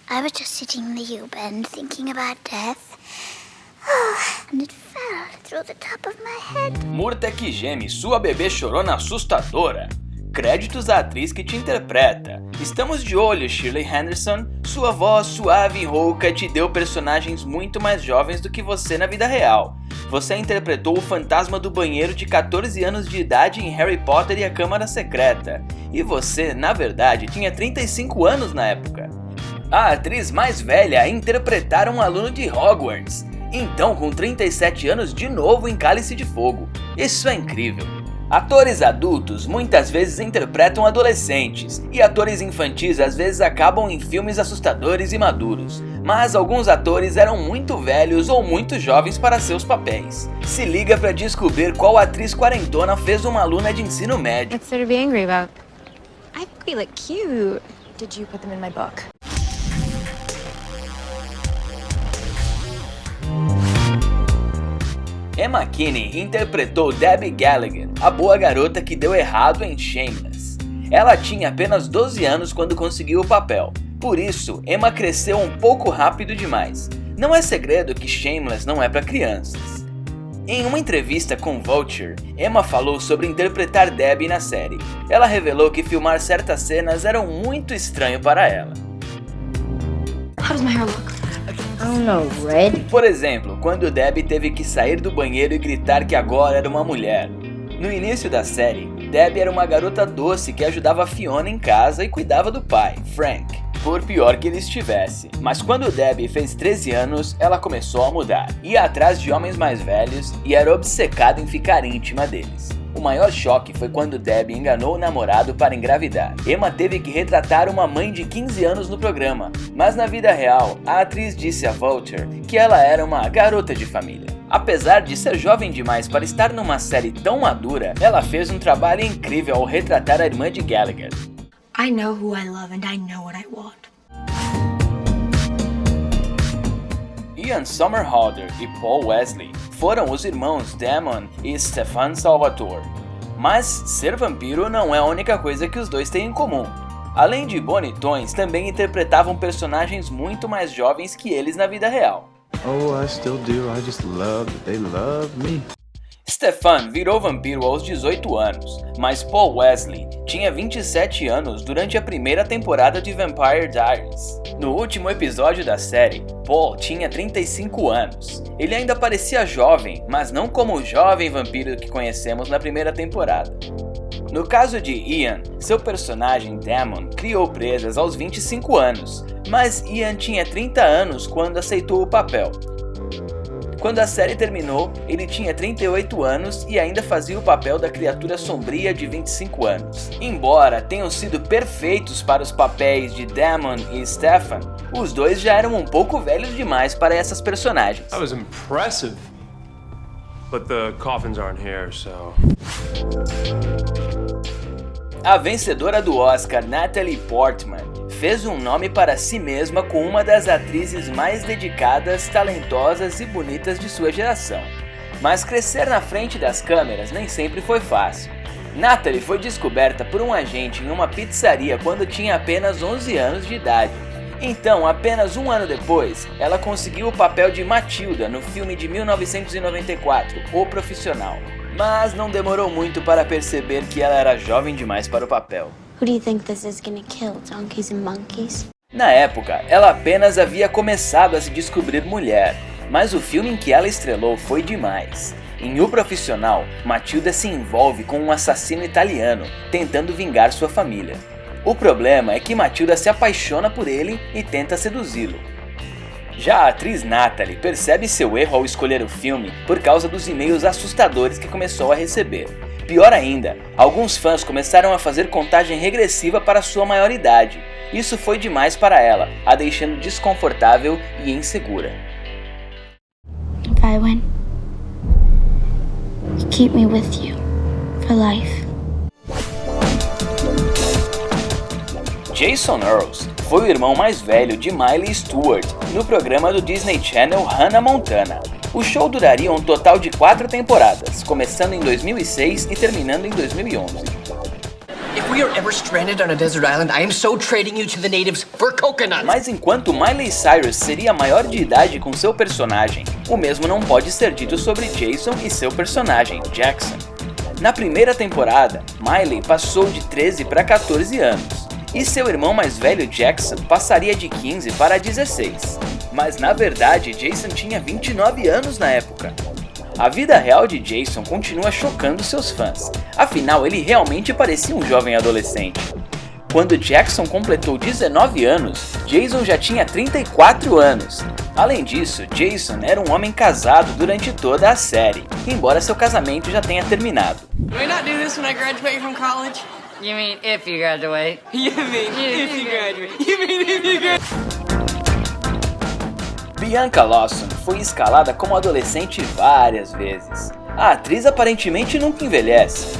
I was just sitting in the U-bend thinking about death. And it fell through the top of my head. Murta que geme, sua bebê chorona assustadora. Créditos à atriz que te interpreta. Estamos de olho, Shirley Henderson. Sua voz suave e rouca te deu personagens muito mais jovens do que você na vida real. Você interpretou o fantasma do banheiro de 14 anos de idade em Harry Potter e a Câmara Secreta. E você, na verdade, tinha 35 anos na época. A atriz mais velha a interpretar um aluno de Hogwarts. Então, com 37 anos de novo em Cálice de Fogo. Isso é incrível. Atores adultos muitas vezes interpretam adolescentes, e atores infantis às vezes acabam em filmes assustadores e maduros, mas alguns atores eram muito velhos ou muito jovens para seus papéis. Se liga para descobrir qual atriz quarentona fez uma aluna de ensino médio. What's there to be angry about? I think we look cute. Did you put them in my book? Emma Kinney interpretou Debbie Gallagher, a boa garota que deu errado em Shameless. Ela tinha apenas 12 anos quando conseguiu o papel, por isso Emma cresceu um pouco rápido demais. Não é segredo que Shameless não é para crianças. Em uma entrevista com Vulture, Emma falou sobre interpretar Debbie na série. Ela revelou que filmar certas cenas era muito estranho para ela. How does my hair look? I don't know, red? Por exemplo, quando Debbie teve que sair do banheiro e gritar que agora era uma mulher. No início da série, Debbie era uma garota doce que ajudava Fiona em casa e cuidava do pai, Frank, por pior que ele estivesse. Mas quando Debbie fez 13 anos, ela começou a mudar. Ia atrás de homens mais velhos e era obcecada em ficar íntima deles. O maior choque foi quando Debbie enganou o namorado para engravidar. Emma teve que retratar uma mãe de 15 anos no programa, mas na vida real, a atriz disse a Vulture que ela era uma garota de família. Apesar de ser jovem demais para estar numa série tão madura, ela fez um trabalho incrível ao retratar a irmã de Gallagher. I know who I love and I know what I want. Ian Somerhalder e Paul Wesley foram os irmãos Damon e Stefan Salvatore. Mas ser vampiro não é a única coisa que os dois têm em comum. Além de bonitões, também interpretavam personagens muito mais jovens que eles na vida real. Oh, I still do. I just love that they love me. Stefan virou vampiro aos 18 anos, mas Paul Wesley tinha 27 anos durante a primeira temporada de Vampire Diaries. No último episódio da série, Paul tinha 35 anos. Ele ainda parecia jovem, mas não como o jovem vampiro que conhecemos na primeira temporada. No caso de Ian, seu personagem Damon criou presas aos 25 anos, mas Ian tinha 30 anos quando aceitou o papel. Quando a série terminou, ele tinha 38 anos e ainda fazia o papel da criatura sombria de 25 anos. Embora tenham sido perfeitos para os papéis de Damon e Stefan, os dois já eram um pouco velhos demais para essas personagens. That was impressive. But the coffins aren't here, so... A vencedora do Oscar, Natalie Portman, fez um nome para si mesma com uma das atrizes mais dedicadas, talentosas e bonitas de sua geração. Mas crescer na frente das câmeras nem sempre foi fácil. Natalie foi descoberta por um agente em uma pizzaria quando tinha apenas 11 anos de idade. Então, apenas um ano depois, ela conseguiu o papel de Matilda no filme de 1994, O Profissional. Mas não demorou muito para perceber que ela era jovem demais para o papel. Who do you think this is gonna kill, donkeys and monkeys? Na época, ela apenas havia começado a se descobrir mulher, mas o filme em que ela estrelou foi demais. Em O Profissional, Matilda se envolve com um assassino italiano, tentando vingar sua família. O problema é que Matilda se apaixona por ele e tenta seduzi-lo. Já a atriz Natalie percebe seu erro ao escolher o filme por causa dos e-mails assustadores que começou a receber. Pior ainda, alguns fãs começaram a fazer contagem regressiva para sua maioridade. Isso foi demais para ela, a deixando desconfortável e insegura. If I win, you keep me with you for life. Jason Earls foi o irmão mais velho de Miley Stewart no programa do Disney Channel Hannah Montana. O show duraria um total de 4 temporadas, começando em 2006 e terminando em 2011. If we are ever stranded on a desert island, I am so trading you to the natives for coconuts. Mas enquanto Miley Cyrus seria maior de idade com seu personagem, o mesmo não pode ser dito sobre Jason e seu personagem, Jackson. Na primeira temporada, Miley passou de 13 para 14 anos, e seu irmão mais velho Jackson passaria de 15 para 16. Mas na verdade, Jason tinha 29 anos na época. A vida real de Jason continua chocando seus fãs, afinal ele realmente parecia um jovem adolescente. Quando Jackson completou 19 anos, Jason já tinha 34 anos. Além disso, Jason era um homem casado durante toda a série, embora seu casamento já tenha terminado. Do I not do this when I graduate from college? You mean if you graduate? You mean if you graduate? You mean if you graduate? Bianca Lawson foi escalada como adolescente várias vezes. A atriz aparentemente nunca envelhece.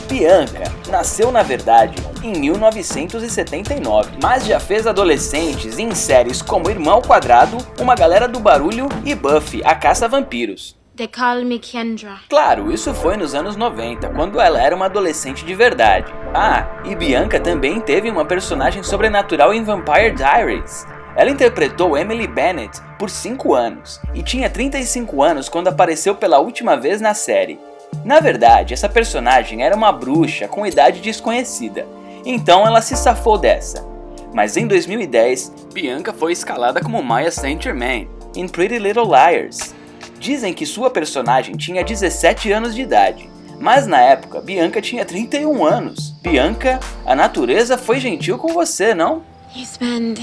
Bianca nasceu, na verdade, em 1979, mas já fez adolescentes em séries como Irmão Quadrado, Uma Galera do Barulho e Buffy, a Caça-Vampiros. They call me Kendra. Claro, isso foi nos anos 90, quando ela era uma adolescente de verdade. Ah, e Bianca também teve uma personagem sobrenatural em Vampire Diaries. Ela interpretou Emily Bennett por 5 anos e tinha 35 anos quando apareceu pela última vez na série. Na verdade, essa personagem era uma bruxa com idade desconhecida, então ela se safou dessa. Mas em 2010, Bianca foi escalada como Maya Saint-Germain em Pretty Little Liars. Dizem que sua personagem tinha 17 anos de idade, mas na época Bianca tinha 31 anos. Bianca, a natureza foi gentil com você, não? You spend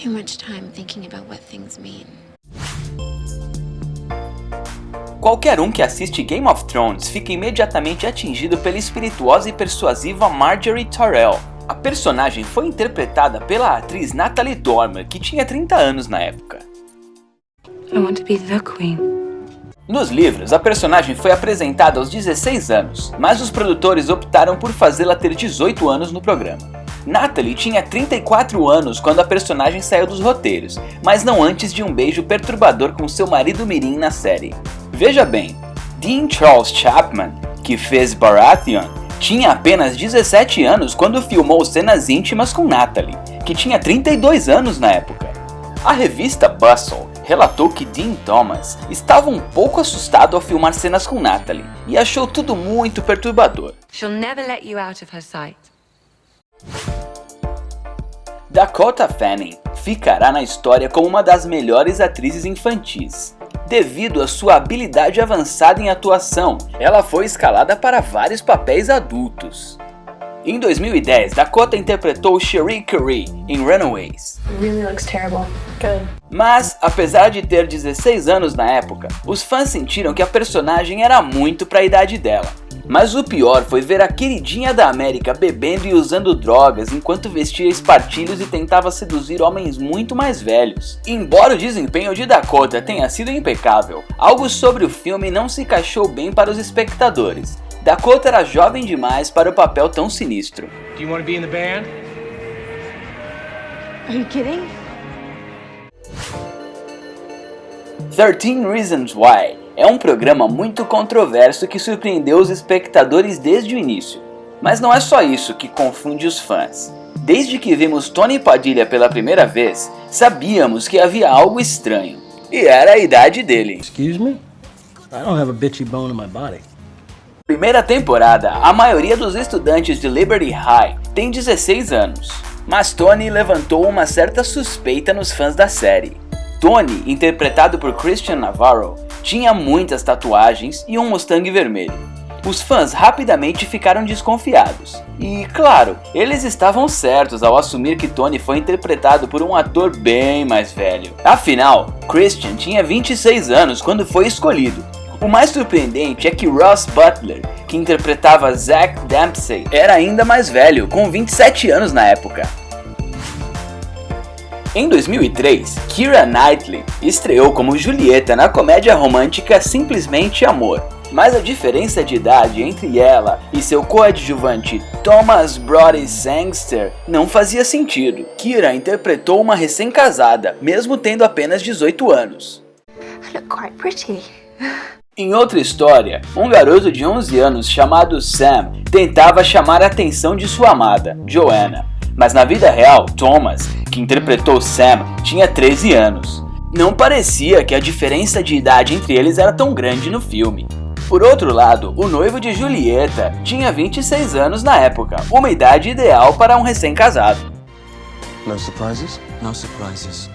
too much time thinking about what things mean. Qualquer um que assiste Game of Thrones fica imediatamente atingido pela espirituosa e persuasiva Margaery Tyrell. A personagem foi interpretada pela atriz Natalie Dormer, que tinha 30 anos na época. I want to be the queen. Nos livros, a personagem foi apresentada aos 16 anos, mas os produtores optaram por fazê-la ter 18 anos no programa. Natalie tinha 34 anos quando a personagem saiu dos roteiros, mas não antes de um beijo perturbador com seu marido mirim na série. Veja bem, Dean Charles Chapman, que fez Baratheon, tinha apenas 17 anos quando filmou cenas íntimas com Natalie, que tinha 32 anos na época. A revista Bustle relatou que Dean Thomas estava um pouco assustado ao filmar cenas com Natalie e achou tudo muito perturbador. She'll never let you out of her sight. Dakota Fanning ficará na história como uma das melhores atrizes infantis. Devido à sua habilidade avançada em atuação, ela foi escalada para vários papéis adultos. Em 2010, Dakota interpretou Cherie Curry em Runaways. It really looks terrible. Good. Mas, apesar de ter 16 anos na época, os fãs sentiram que a personagem era muito para a idade dela. Mas o pior foi ver a queridinha da América bebendo e usando drogas enquanto vestia espartilhos e tentava seduzir homens muito mais velhos. Embora o desempenho de Dakota tenha sido impecável, algo sobre o filme não se encaixou bem para os espectadores. Dakota era jovem demais para o papel tão sinistro. Do you want to be in the band? Are you kidding? 13 Reasons Why é um programa muito controverso que surpreendeu os espectadores desde o início. Mas não é só isso que confunde os fãs. Desde que vimos Tony Padilha pela primeira vez, sabíamos que havia algo estranho. E era a idade dele. Excuse me? I don't have a bitchy bone in my body. Primeira temporada, a maioria dos estudantes de Liberty High tem 16 anos. Mas Tony levantou uma certa suspeita nos fãs da série. Tony, interpretado por Christian Navarro, tinha muitas tatuagens e um Mustang vermelho. Os fãs rapidamente ficaram desconfiados. E, claro, eles estavam certos ao assumir que Tony foi interpretado por um ator bem mais velho. Afinal, Christian tinha 26 anos quando foi escolhido. O mais surpreendente é que Ross Butler, que interpretava Zach Dempsey, era ainda mais velho, com 27 anos na época. Em 2003, Keira Knightley estreou como Julieta na comédia romântica Simplesmente Amor. Mas a diferença de idade entre ela e seu coadjuvante Thomas Brody Sangster não fazia sentido. Keira interpretou uma recém-casada, mesmo tendo apenas 18 anos. I look quite pretty. Em outra história, um garoto de 11 anos chamado Sam tentava chamar a atenção de sua amada, Joanna. Mas na vida real, Thomas, que interpretou Sam, tinha 13 anos. Não parecia que a diferença de idade entre eles era tão grande no filme. Por outro lado, o noivo de Julieta tinha 26 anos na época, uma idade ideal para um recém-casado. No surprises? No surprises.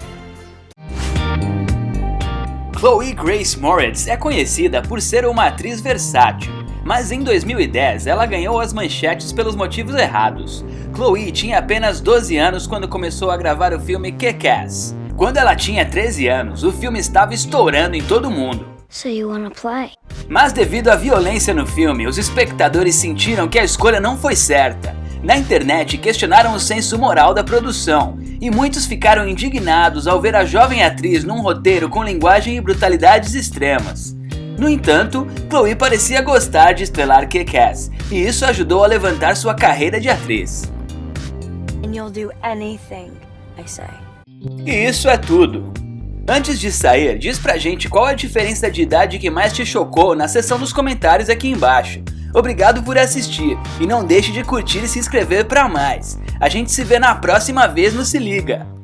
Chloe Grace Moretz é conhecida por ser uma atriz versátil, mas em 2010 ela ganhou as manchetes pelos motivos errados. Chloe tinha apenas 12 anos quando começou a gravar o filme Kick-Ass. Quando ela tinha 13 anos, o filme estava estourando em todo mundo. So you wanna play? Mas devido à violência no filme, os espectadores sentiram que a escolha não foi certa. Na internet questionaram o senso moral da produção, e muitos ficaram indignados ao ver a jovem atriz num roteiro com linguagem e brutalidades extremas. No entanto, Chloe parecia gostar de estrelar Kick-Ass, e isso ajudou a levantar sua carreira de atriz. And you'll do anything I say. E isso é tudo. Antes de sair, diz pra gente qual a diferença de idade que mais te chocou na seção dos comentários aqui embaixo. Obrigado por assistir e não deixe de curtir e se inscrever pra mais. A gente se vê na próxima vez no Se Liga!